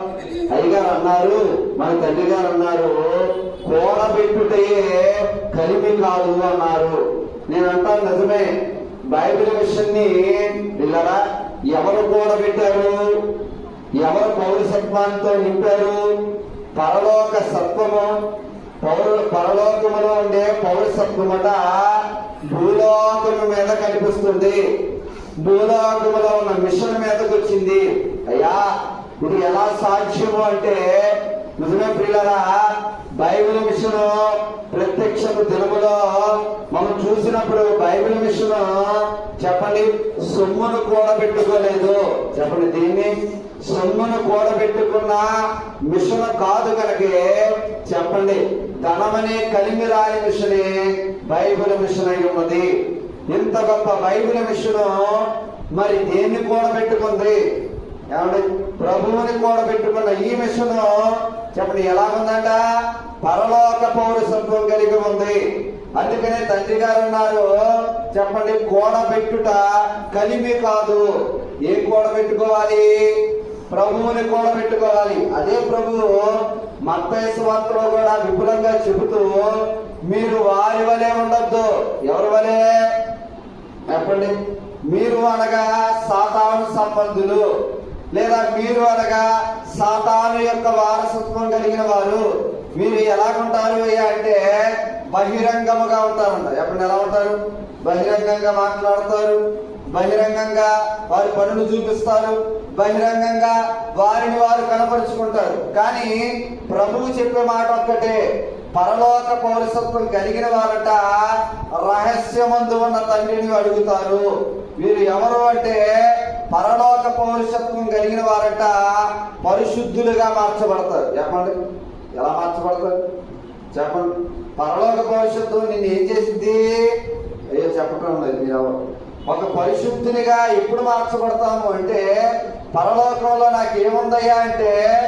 అయ్యగారు అన్నారు, మన తండ్రి గారు అన్నారు, కూడబెట్టుటయే కలిమి కాదు అన్నారు. నేను అంటాను నిజమే. బైబిల్ విషయాన్ని పిల్లరా ఎవరు కూడబెట్టారు? ఎవరు పౌరసత్వాంతో నింపారు? పరలోక సత్వము, పరలోకములో ఉండే పౌరసత్వమట భూలోకము మీద కనిపిస్తుంది. భూలోకములో ఉన్న మిషన్ మీదకి వచ్చింది. అయ్యా ఇది ఎలా సాధ్యము అంటే నిజమే ప్రియులరా, బైబిల్ మిషన్ ప్రత్యక్షపు దినములో మనం చూసినప్పుడు బైబిల్ మిషన్ చెప్పండి సొమ్మును కూడబెట్టుకోలేదు. చెప్పండి దీన్ని సొమ్మును కూడబెట్టుకున్న మిషన్ కాదు కనుకే చెప్పండి ధనమనే కలిమి రాని మిషనే బైబిల్ మిషన్ అయి ఉన్నది. ఇంత గొప్ప బైబిల్ మిషన్ మరి దేన్ని కూడబెట్టుకుంది? ఏమంటే ప్రభువుని కూడబెట్టుకున్న ఈ మిషన్ చెప్పండి ఎలా ఉందంట? పరలోక పౌరసత్వం కలిగి ఉంది. అందుకనే తండ్రి గారు అన్నారు, చెప్పండి కూడబెట్టుట కలిమి కాదు. ఏం కూడబెట్టుకోవాలి? ప్రభువుని కూడబెట్టుకోవాలి. అదే ప్రభువు మత్తయి సువార్తలో కూడా విపులంగా చెబుతూ మీరు వారి వలె ఉండొద్దు. ఎవరి వలె చెప్పండి? మీరు అనగా సాతాను సంబంధులు, లేదా మీరు అనగా సాతాను యొక్క వారసత్వం కలిగిన వారు. మీరు ఎలాగుంటారు అంటే బహిరంగముగా ఉంటారంట. ఎప్పుడు ఎలా ఉంటారు? బహిరంగంగా మాట్లాడతారు, బహిరంగంగా వారి పనులు చూపిస్తారు, బహిరంగంగా వారిని వారు కనపరుచుకుంటారు. కానీ ప్రభువు చెప్పే మాట ఒక్కటే, పరలోక పౌరసత్వం కలిగిన వారట రహస్యమందు ఉన్న తండ్రిని అడుగుతారు. వీరు ఎవరు అంటే పరలోక పౌరసత్వం కలిగిన వారట పరిశుద్ధులుగా మార్చబడతారు. చెప్పండి ఎలా మార్చబడతారు? చెప్పండి. పరలోక పౌరసత్వం నిన్ను ఏం చేసింది? అయ్యో చెప్పటం లేదు. మీరు ఒక పరిశుద్ధునిగా ఎప్పుడు మార్చబడతాము అంటే పరలోకంలో నాకేముందయ్యా అంటే